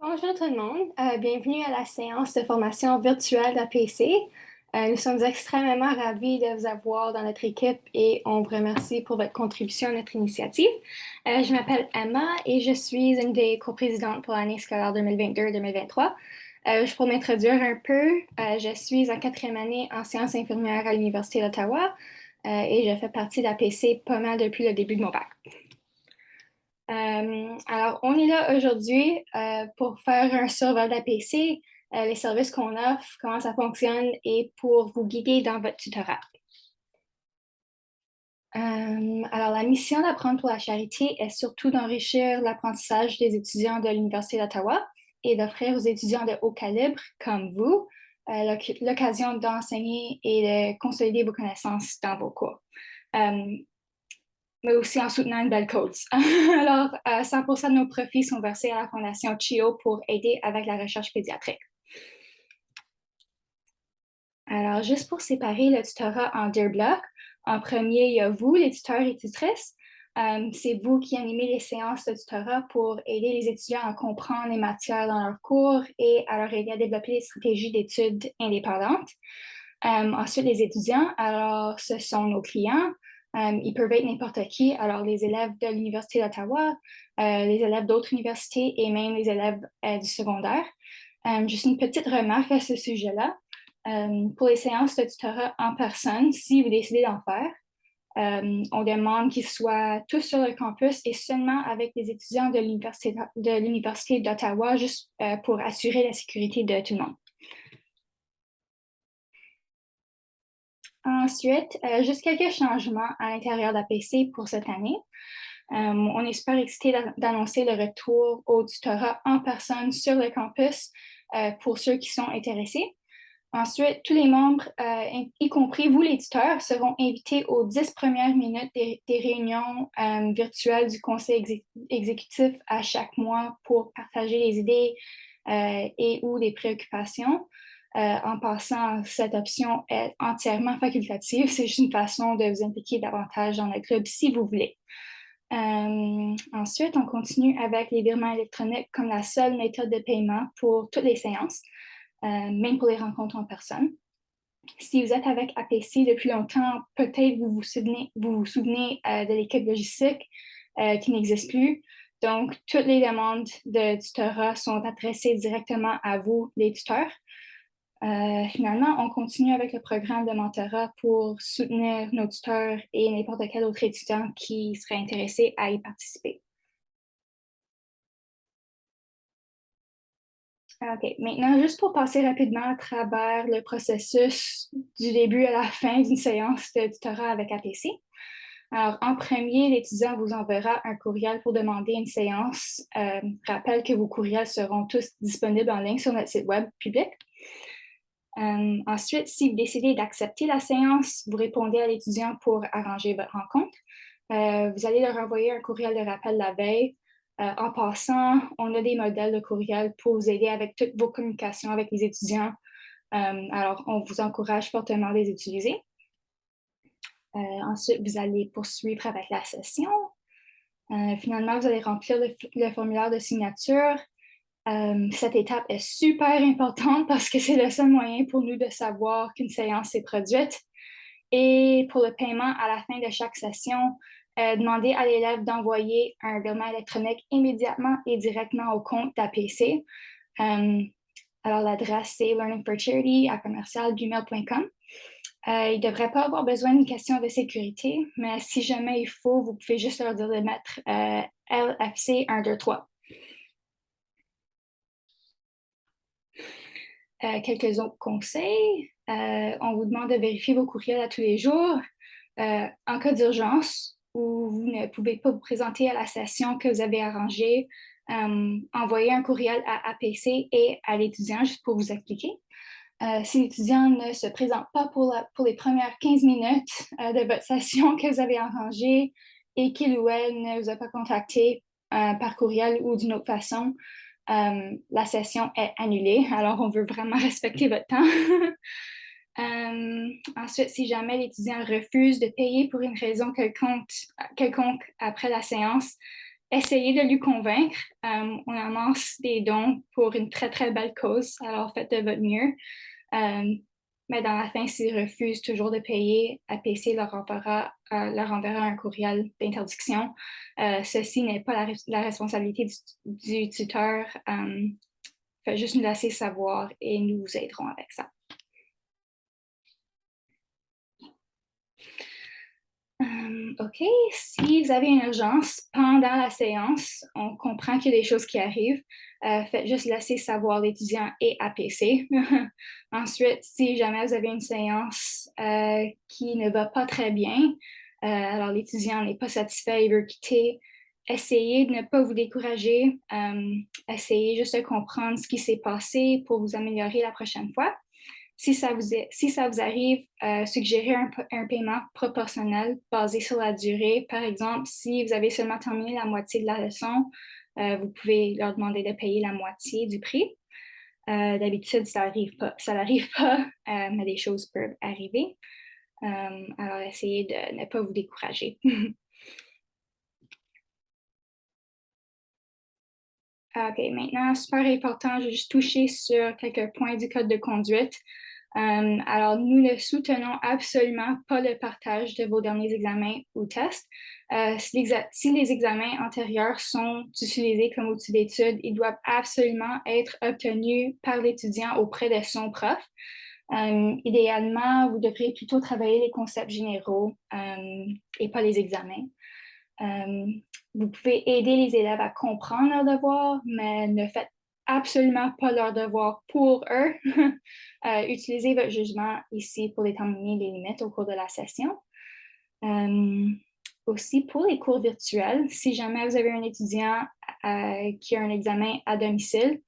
Bonjour tout le monde, bienvenue à la séance de formation virtuelle d'APC. Nous sommes extrêmement ravis de vous avoir dans notre équipe et on vous remercie pour votre contribution à notre initiative. Je m'appelle Emma et je suis une des coprésidentes pour l'année scolaire 2022-2023. Juste pour m'introduire un peu, je suis en quatrième année en sciences infirmières à l'Université d'Ottawa et je fais partie d'APC pas mal depuis le début de mon bac. Alors, on est là aujourd'hui pour faire un survol d'APC, les services qu'on offre, comment ça fonctionne et pour vous guider dans votre tutorat. Alors, la mission d'Apprendre pour la charité est surtout d'enrichir l'apprentissage des étudiants de l'Université d'Ottawa et d'offrir aux étudiants de haut calibre, comme vous, l'occasion d'enseigner et de consolider vos connaissances dans vos cours. Mais aussi en soutenant une belle cause. Alors, 100% de nos profits sont versés à la Fondation CHIO pour aider avec la recherche pédiatrique. Alors, juste pour séparer le tutorat en deux blocs, en premier, il y a vous, les tuteurs et tutrices. C'est vous qui animez les séances de tutorat pour aider les étudiants à comprendre les matières dans leurs cours et à leur aider à développer des stratégies d'études indépendantes. Ensuite, les étudiants, alors ce sont nos clients. Ils peuvent être n'importe qui, alors les élèves de l'Université d'Ottawa, les élèves d'autres universités et même les élèves du secondaire. Juste une petite remarque à ce sujet-là. Pour les séances de tutorat en personne, si vous décidez d'en faire, on demande qu'ils soient tous sur le campus et seulement avec les étudiants de l'Université d'Ottawa, juste pour assurer la sécurité de tout le monde. Ensuite, juste quelques changements à l'intérieur d'APC pour cette année. On est super excités d'annoncer le retour au tutorat en personne sur le campus pour ceux qui sont intéressés. Ensuite, tous les membres, y compris vous les tuteurs, seront invités aux 10 premières minutes des réunions virtuelles du conseil exécutif à chaque mois pour partager les idées et ou des préoccupations. En passant, cette option est entièrement facultative. C'est juste une façon de vous impliquer davantage dans le club si vous voulez. Ensuite, on continue avec les virements électroniques comme la seule méthode de paiement pour toutes les séances, même pour les rencontres en personne. Si vous êtes avec APC depuis longtemps, peut-être vous vous souvenez de l'équipe logistique qui n'existe plus. Donc, toutes les demandes de tutorat sont adressées directement à vous, les tuteurs. Finalement, on continue avec le programme de mentorat pour soutenir nos tuteurs et n'importe quel autre étudiant qui serait intéressé à y participer. OK. Maintenant, juste pour passer rapidement à travers le processus du début à la fin d'une séance de tutorat avec APC. Alors, en premier, l'étudiant vous enverra un courriel pour demander une séance. Rappelle que vos courriels seront tous disponibles en ligne sur notre site web public. Ensuite, si vous décidez d'accepter la séance, vous répondez à l'étudiant pour arranger votre rencontre. Vous allez leur envoyer un courriel de rappel la veille. En passant, on a des modèles de courriel pour vous aider avec toutes vos communications avec les étudiants. Alors, on vous encourage fortement à les utiliser. Ensuite, vous allez poursuivre avec la session. Finalement, vous allez remplir le formulaire de signature. Cette étape est super importante parce que c'est le seul moyen pour nous de savoir qu'une séance s'est produite. Et pour le paiement à la fin de chaque session, demandez à l'élève d'envoyer un virement électronique immédiatement et directement au compte d'APC. Alors, l'adresse, c'est learningforcharity@gmail.com. Il ne devrait pas avoir besoin d'une question de sécurité, mais si jamais il faut, vous pouvez juste leur dire de mettre LFC 123. Quelques autres conseils. On vous demande de vérifier vos courriels à tous les jours. En cas d'urgence où vous ne pouvez pas vous présenter à la session que vous avez arrangée, envoyez un courriel à APC et à l'étudiant juste pour vous expliquer. Si l'étudiant ne se présente pas pour les premières 15 minutes de votre session que vous avez arrangée et qu'il ou elle ne vous a pas contacté par courriel ou d'une autre façon, la session est annulée. Alors, on veut vraiment respecter votre temps. Ensuite, si jamais l'étudiant refuse de payer pour une raison quelconque après la séance, essayez de lui convaincre. On amasse des dons pour une très, très belle cause, alors faites de votre mieux. Mais dans la fin, s'ils refusent toujours de payer, APC leur enverra un courriel d'interdiction. Ceci n'est pas la responsabilité du tuteur. Faites juste nous laisser savoir et nous vous aiderons avec ça. OK, si vous avez une urgence pendant la séance, on comprend qu'il y a des choses qui arrivent. Faites juste laisser savoir l'étudiant et APC. Ensuite, si jamais vous avez une séance qui ne va pas très bien, alors l'étudiant n'est pas satisfait, il veut quitter, essayez de ne pas vous décourager. Essayez juste de comprendre ce qui s'est passé pour vous améliorer la prochaine fois. Si ça vous arrive, suggérez un paiement proportionnel basé sur la durée. Par exemple, si vous avez seulement terminé la moitié de la leçon, vous pouvez leur demander de payer la moitié du prix. D'habitude, ça n'arrive pas, mais des choses peuvent arriver. Alors, essayez de ne pas vous décourager. OK, maintenant, super important, je vais juste toucher sur quelques points du code de conduite. Alors, nous ne soutenons absolument pas le partage de vos derniers examens ou tests. Si les examens antérieurs sont utilisés comme outil d'étude, ils doivent absolument être obtenus par l'étudiant auprès de son prof. Idéalement, vous devriez plutôt travailler les concepts généraux et pas les examens. Vous pouvez aider les élèves à comprendre leurs devoirs, mais ne faites absolument pas leurs devoirs pour eux. Utilisez votre jugement ici pour déterminer les limites au cours de la session. Aussi, pour les cours virtuels, si jamais vous avez un étudiant qui a un examen à domicile,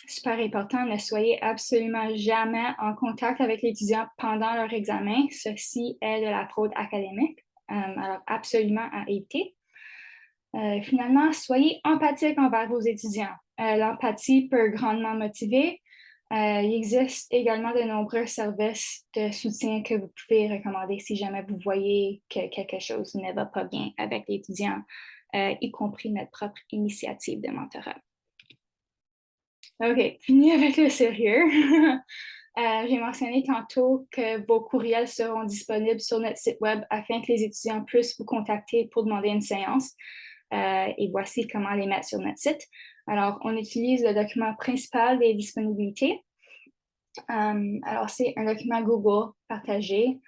super important, ne soyez absolument jamais en contact avec l'étudiant pendant leur examen. Ceci est de la fraude académique. Alors, absolument à éviter. Finalement, soyez empathique envers vos étudiants. L'empathie peut grandement motiver. Il existe également de nombreux services de soutien que vous pouvez recommander si jamais vous voyez que quelque chose ne va pas bien avec l'étudiant, y compris notre propre initiative de mentorat. OK, fini avec le sérieux. J'ai mentionné tantôt que vos courriels seront disponibles sur notre site web afin que les étudiants puissent vous contacter pour demander une séance. Et voici comment les mettre sur notre site. Alors, on utilise le document principal des disponibilités. Alors, c'est un document Google partagé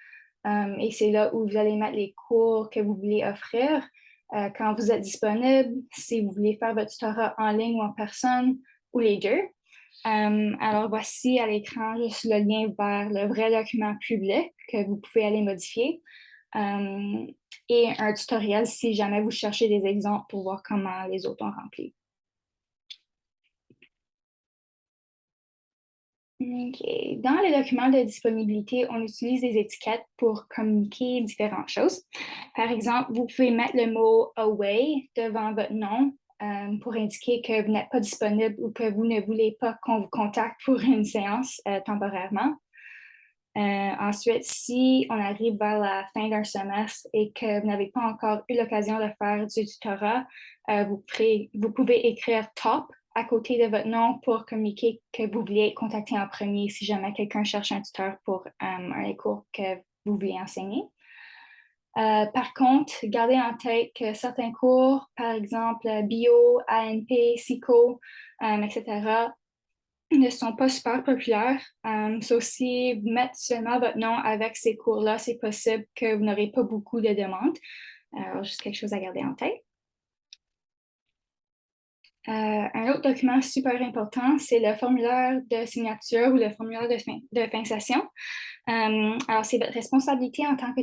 et c'est là où vous allez mettre les cours que vous voulez offrir. Quand vous êtes disponible, si vous voulez faire votre tutorat en ligne ou en personne, ou les deux. Alors, voici à l'écran juste le lien vers le vrai document public que vous pouvez aller modifier. Et un tutoriel si jamais vous cherchez des exemples pour voir comment les autres ont rempli. Okay. Dans les documents de disponibilité, on utilise des étiquettes pour communiquer différentes choses. Par exemple, vous pouvez mettre le mot away devant votre nom pour indiquer que vous n'êtes pas disponible ou que vous ne voulez pas qu'on vous contacte pour une séance temporairement. Ensuite, si on arrive vers la fin d'un semestre et que vous n'avez pas encore eu l'occasion de faire du tutorat, vous pouvez écrire top à côté de votre nom pour communiquer que vous voulez contacter en premier si jamais quelqu'un cherche un tuteur pour un cours que vous voulez enseigner. Par contre, gardez en tête que certains cours, par exemple bio, ANP, psycho, etc., ne sont pas super populaires. So, si vous mettez seulement votre nom avec ces cours-là, c'est possible que vous n'aurez pas beaucoup de demandes. Alors, juste quelque chose à garder en tête. Un autre document super important, c'est le formulaire de signature ou le formulaire de fin session. Alors, c'est votre responsabilité en tant que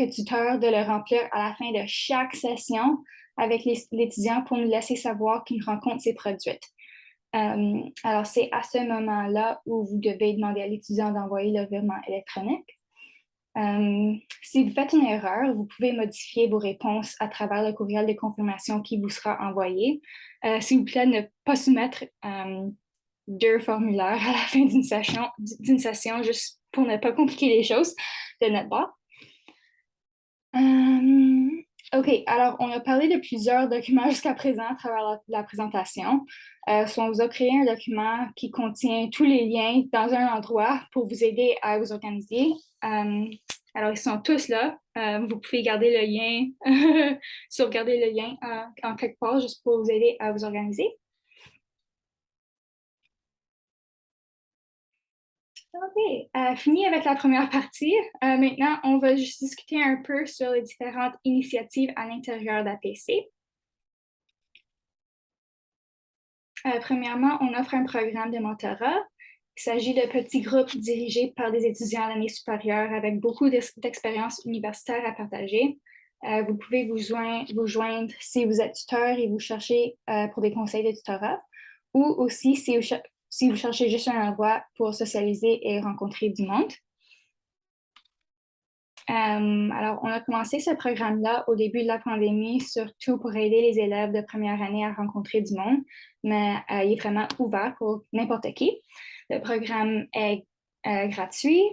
tuteur de le remplir à la fin de chaque session avec l'étudiant pour nous laisser savoir qu'une rencontre s'est produite. Alors, c'est à ce moment-là où vous devez demander à l'étudiant d'envoyer le virement électronique. Si vous faites une erreur, vous pouvez modifier vos réponses à travers le courriel de confirmation qui vous sera envoyé. S'il vous plaît, ne pas soumettre deux formulaires à la fin d'une session juste pour ne pas compliquer les choses de notre part. OK, alors on a parlé de plusieurs documents jusqu'à présent à travers la présentation. On vous a créé un document qui contient tous les liens dans un endroit pour vous aider à vous organiser. Euh, alors, ils sont tous là. Vous pouvez garder le lien, sauvegarder le lien en quelque part juste pour vous aider à vous organiser. OK, fini avec la première partie. Maintenant, on va juste discuter un peu sur les différentes initiatives à l'intérieur d'APC. Premièrement, on offre un programme de mentorat. Il s'agit de petits groupes dirigés par des étudiants à l'année supérieure avec beaucoup d'expériences universitaires à partager. Vous pouvez vous joindre si vous êtes tuteur et vous cherchez pour des conseils de tutorat, ou aussi si vous cherchez juste un endroit pour socialiser et rencontrer du monde. Alors, on a commencé ce programme-là au début de la pandémie, surtout pour aider les élèves de première année à rencontrer du monde, mais il est vraiment ouvert pour n'importe qui. Le programme est gratuit.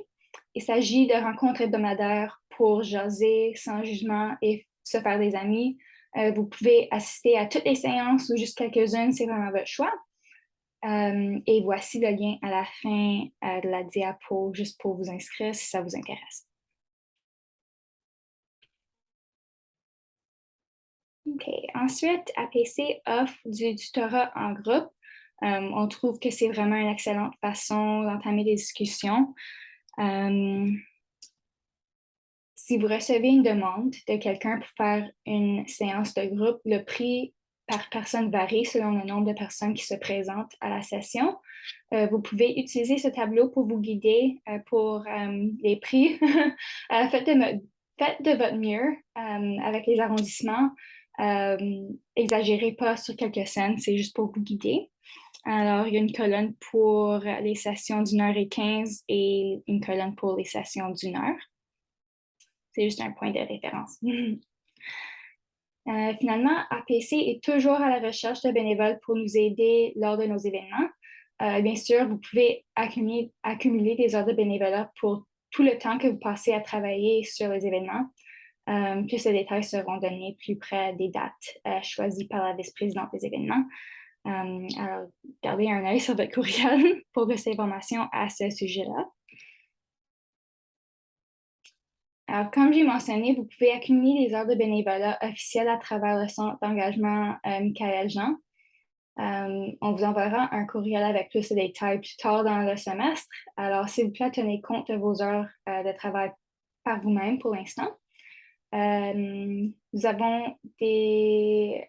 Il s'agit de rencontres hebdomadaires pour jaser sans jugement et se faire des amis. Vous pouvez assister à toutes les séances ou juste quelques-unes, c'est vraiment votre choix. Et voici le lien à la fin de la diapo, juste pour vous inscrire si ça vous intéresse. OK. Ensuite, APC offre du tutorat en groupe. On trouve que c'est vraiment une excellente façon d'entamer des discussions. Euh, Si vous recevez une demande de quelqu'un pour faire une séance de groupe, le prix par personne varie selon le nombre de personnes qui se présentent à la session. Vous pouvez utiliser ce tableau pour vous guider pour les prix. Faites de votre mieux avec les arrondissements. Euh, Exagérez pas sur quelques cents, c'est juste pour vous guider. Alors, il y a une colonne pour les sessions d'1h15 et une colonne pour les sessions d'1 heure. C'est juste un point de référence. Finalement, APC est toujours à la recherche de bénévoles pour nous aider lors de nos événements. Bien sûr, vous pouvez accumuler des heures de bénévolat pour tout le temps que vous passez à travailler sur les événements. Plus ces détails seront donnés plus près des dates choisies par la vice-présidente des événements. Alors, gardez un œil sur votre courriel pour plus d'informations à ce sujet-là. Alors, comme j'ai mentionné, vous pouvez accumuler des heures de bénévolat officielles à travers le centre d'engagement Michael Jean. On vous enverra un courriel avec plus de détails plus tard dans le semestre. Alors, s'il vous plaît, tenez compte de vos heures de travail par vous-même pour l'instant. Nous avons des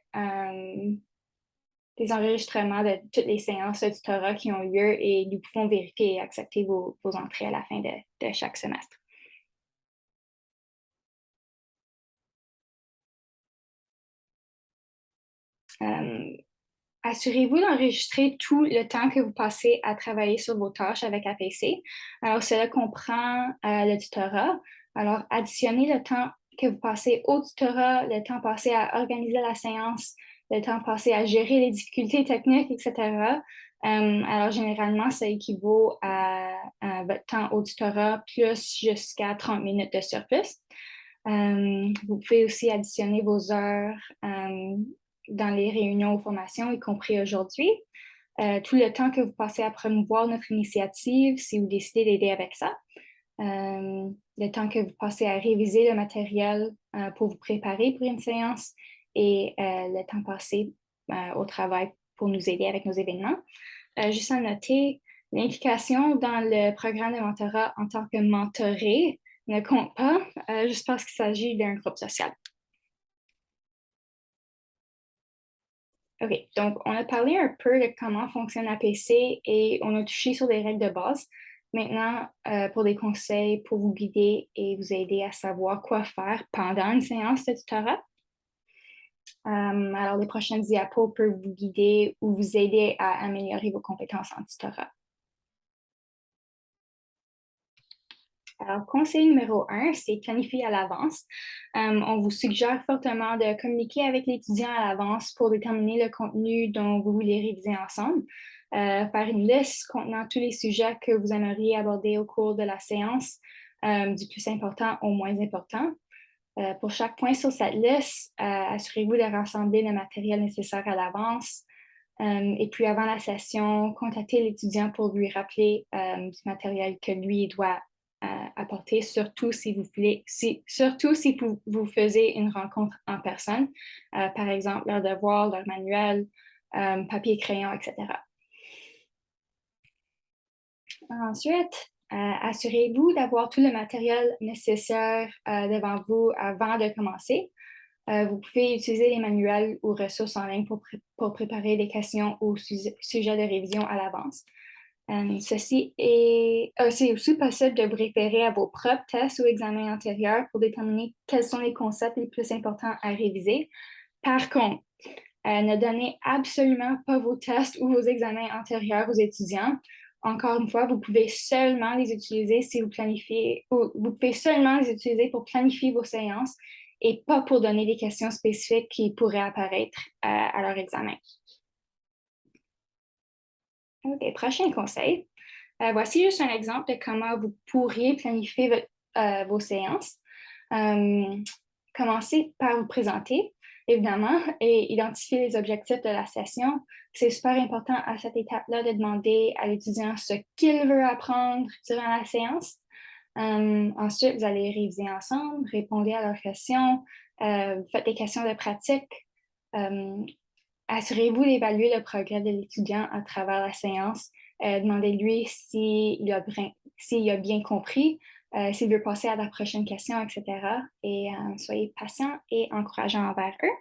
enregistrements de toutes les séances de tutorat qui ont lieu et nous pouvons vérifier et accepter vos entrées à la fin de chaque semestre. Euh, Assurez-vous d'enregistrer tout le temps que vous passez à travailler sur vos tâches avec APC. Alors, cela comprend le tutorat. Alors, additionnez le temps que vous passez au tutorat, le temps passé à organiser la séance, le temps passé à gérer les difficultés techniques, etc. Alors, généralement, ça équivaut à votre temps au tutorat plus jusqu'à 30 minutes de surplus. Vous pouvez aussi additionner vos heures dans les réunions ou formations, y compris aujourd'hui. Tout le temps que vous passez à promouvoir notre initiative, si vous décidez d'aider avec ça. Le temps que vous passez à réviser le matériel pour vous préparer pour une séance et le temps passé au travail pour nous aider avec nos événements. Juste à noter, l'implication dans le programme de mentorat en tant que mentoré ne compte pas, juste parce qu'il s'agit d'un groupe social. OK, donc on a parlé un peu de comment fonctionne APC et on a touché sur des règles de base. Maintenant, pour des conseils pour vous guider et vous aider à savoir quoi faire pendant une séance de tutorat. Alors, les prochaines diapos peuvent vous guider ou vous aider à améliorer vos compétences en tutorat. Alors, conseil numéro 1, c'est planifier à l'avance. On vous suggère fortement de communiquer avec l'étudiant à l'avance pour déterminer le contenu dont vous voulez réviser ensemble. Faire une liste contenant tous les sujets que vous aimeriez aborder au cours de la séance, du plus important au moins important. Pour chaque point sur cette liste, assurez-vous de rassembler le matériel nécessaire à l'avance. Et puis avant la session, contactez l'étudiant pour lui rappeler du matériel que lui doit apporter, surtout si vous faisiez une rencontre en personne, par exemple leur devoir, leur manuel, papier, crayon, etc. Ensuite, assurez-vous d'avoir tout le matériel nécessaire devant vous avant de commencer. Vous pouvez utiliser les manuels ou ressources en ligne pour préparer des questions ou sujets de révision à l'avance. C'est aussi possible de vous référer à vos propres tests ou examens antérieurs pour déterminer quels sont les concepts les plus importants à réviser. Par contre, ne donnez absolument pas vos tests ou vos examens antérieurs aux étudiants. Encore une fois, vous pouvez seulement les utiliser si vous planifiez, ou vous pouvez seulement les utiliser pour planifier vos séances et pas pour donner des questions spécifiques qui pourraient apparaître à leur examen. OK, prochain conseil. Voici juste un exemple de comment vous pourriez planifier vos séances. Commencez par vous présenter, évidemment, et identifier les objectifs de la session. C'est super important à cette étape-là de demander à l'étudiant ce qu'il veut apprendre durant la séance. Ensuite, vous allez réviser ensemble, répondez à leurs questions, faites des questions de pratique. Assurez-vous d'évaluer le progrès de l'étudiant à travers la séance. Demandez-lui s'il a bien compris, s'il veut passer à la prochaine question, etc. Et soyez patient et encourageant envers eux.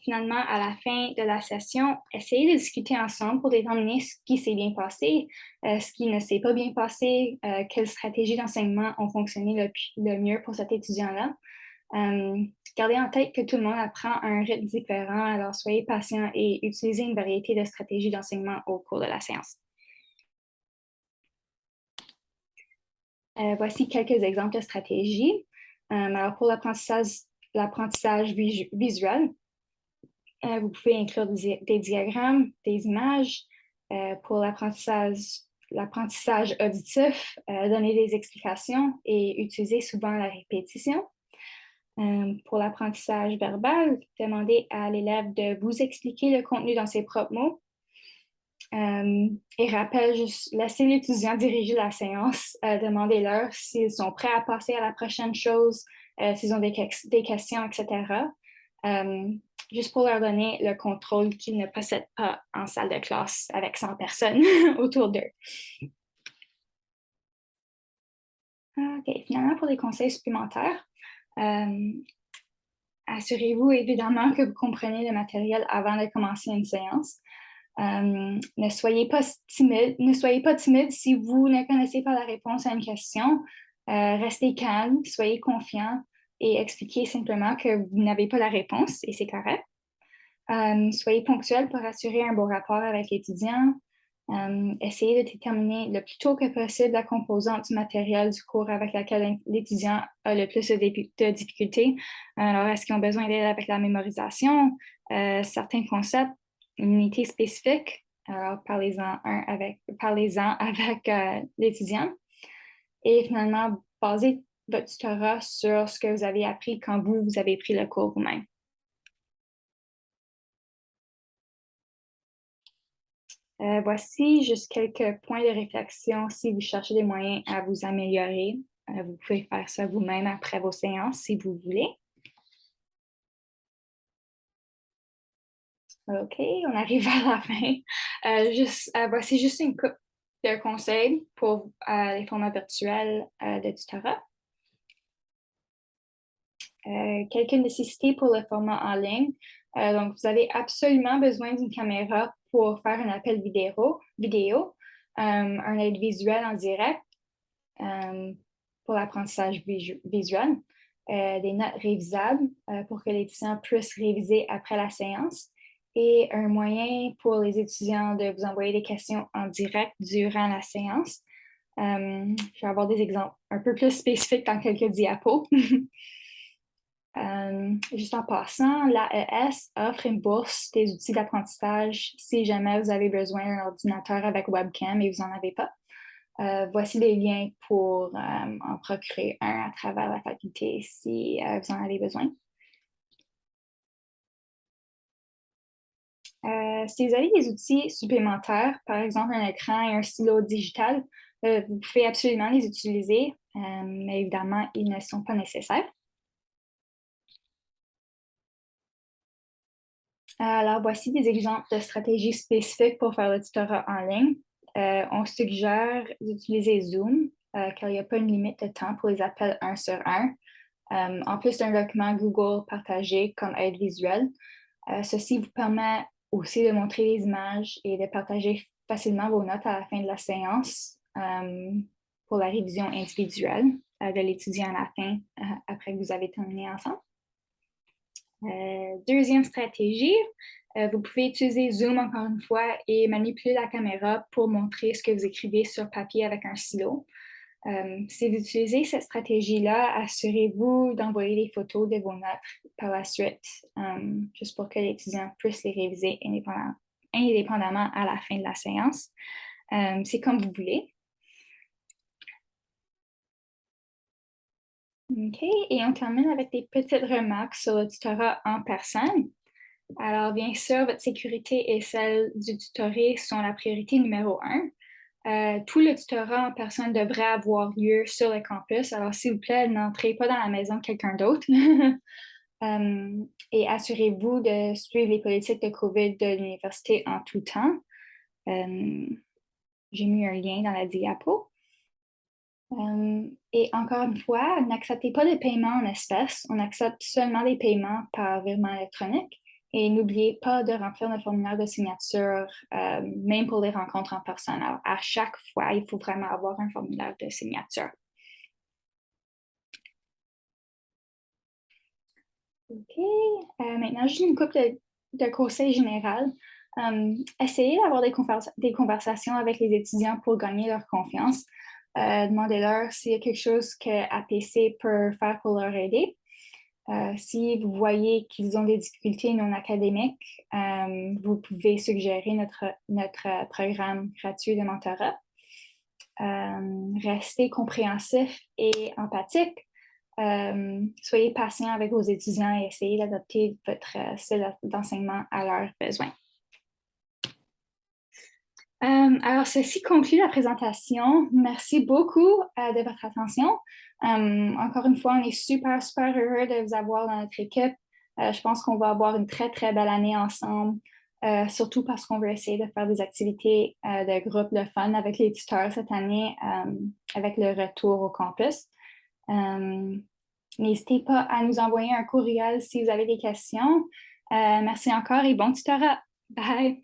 Finalement, à la fin de la session, essayez de discuter ensemble pour déterminer ce qui s'est bien passé, ce qui ne s'est pas bien passé, quelles stratégies d'enseignement ont fonctionné le mieux pour cet étudiant-là. Gardez en tête que tout le monde apprend à un rythme différent, alors soyez patient et utilisez une variété de stratégies d'enseignement au cours de la séance. Voici quelques exemples de stratégies. Alors pour l'apprentissage visuel, vous pouvez inclure des diagrammes, des images. Pour l'apprentissage auditif, donner des explications et utiliser souvent la répétition. Pour l'apprentissage verbal, demandez à l'élève de vous expliquer le contenu dans ses propres mots. Et rappel, juste laissez l'étudiant diriger la séance. Demandez-leur s'ils sont prêts à passer à la prochaine chose, s'ils ont des questions, etc. Juste pour leur donner le contrôle qu'ils ne possèdent pas en salle de classe avec 100 personnes autour d'eux. OK, finalement, pour les conseils supplémentaires, assurez-vous évidemment que vous comprenez le matériel avant de commencer une séance. Ne soyez pas timide si vous ne connaissez pas la réponse à une question. Restez calme, soyez confiant et expliquez simplement que vous n'avez pas la réponse et c'est correct. Soyez ponctuel pour assurer un bon rapport avec l'étudiant. Essayez de déterminer le plus tôt que possible la composante du matériel du cours avec laquelle l'étudiant a le plus de difficultés. Alors, est-ce qu'ils ont besoin d'aide avec la mémorisation, certains concepts, une unité spécifique? Alors, parlez-en avec l'étudiant. Et finalement, basez votre tutorat sur ce que vous avez appris quand vous avez pris le cours vous-même. Voici juste quelques points de réflexion si vous cherchez des moyens à vous améliorer. Vous pouvez faire ça vous-même après vos séances si vous voulez. OK, on arrive à la fin. Voici juste une coupe de conseils pour les formats virtuels de tutorat. Quelques nécessités pour le format en ligne. Donc, vous avez absolument besoin d'une caméra pour faire un appel vidéo, un aide visuel en direct pour l'apprentissage visuel, des notes révisables pour que l'étudiant puisse réviser après la séance et un moyen pour les étudiants de vous envoyer des questions en direct durant la séance. Je vais avoir des exemples un peu plus spécifiques dans quelques diapos. Juste en passant, l'AES offre une bourse des outils d'apprentissage si jamais vous avez besoin d'un ordinateur avec webcam et vous n'en avez pas. Voici des liens pour en procurer un à travers la faculté si vous en avez besoin. Si vous avez des outils supplémentaires, par exemple un écran et un stylo digital, vous pouvez absolument les utiliser, mais évidemment, ils ne sont pas nécessaires. Alors, voici des exemples de stratégies spécifiques pour faire le tutorat en ligne. On suggère d'utiliser Zoom, car il n'y a pas une limite de temps pour les appels 1 sur 1. En plus d'un document Google partagé comme aide visuelle. Ceci vous permet aussi de montrer les images et de partager facilement vos notes à la fin de la séance pour la révision individuelle de l'étudiant à la fin, après que vous avez terminé ensemble. Deuxième stratégie, vous pouvez utiliser Zoom encore une fois et manipuler la caméra pour montrer ce que vous écrivez sur papier avec un stylo. Si vous utilisez cette stratégie-là, assurez-vous d'envoyer des photos de vos notes par la suite, juste pour que l'étudiant puisse les réviser indépendamment à la fin de la séance. C'est comme vous voulez. OK, et on termine avec des petites remarques sur le tutorat en personne. Alors, bien sûr, votre sécurité et celle du tutoré sont la priorité numéro un. Tout le tutorat en personne devrait avoir lieu sur le campus. Alors, s'il vous plaît, n'entrez pas dans la maison de quelqu'un d'autre. Et assurez-vous de suivre les politiques de COVID de l'université en tout temps. J'ai mis un lien dans la diapo. Et encore une fois, n'acceptez pas de paiement en espèces. On accepte seulement des paiements par virement électronique. Et n'oubliez pas de remplir le formulaire de signature, même pour les rencontres en personne. Alors, à chaque fois, il faut vraiment avoir un formulaire de signature. OK. Maintenant, juste une couple de conseils généraux. Essayez d'avoir des conversations avec les étudiants pour gagner leur confiance. Demandez-leur s'il y a quelque chose que APC peut faire pour leur aider. Si vous voyez qu'ils ont des difficultés non académiques, vous pouvez suggérer notre programme gratuit de mentorat. Restez compréhensif et empathique. Soyez patient avec vos étudiants et essayez d'adapter votre style d'enseignement à leurs besoins. Alors, ceci conclut la présentation. Merci beaucoup de votre attention. Encore une fois, on est super, super heureux de vous avoir dans notre équipe. Je pense qu'on va avoir une très, très belle année ensemble, surtout parce qu'on veut essayer de faire des activités de groupe de fun avec les tuteurs cette année, avec le retour au campus. N'hésitez pas à nous envoyer un courriel si vous avez des questions. Merci encore et bon tutorat. Bye!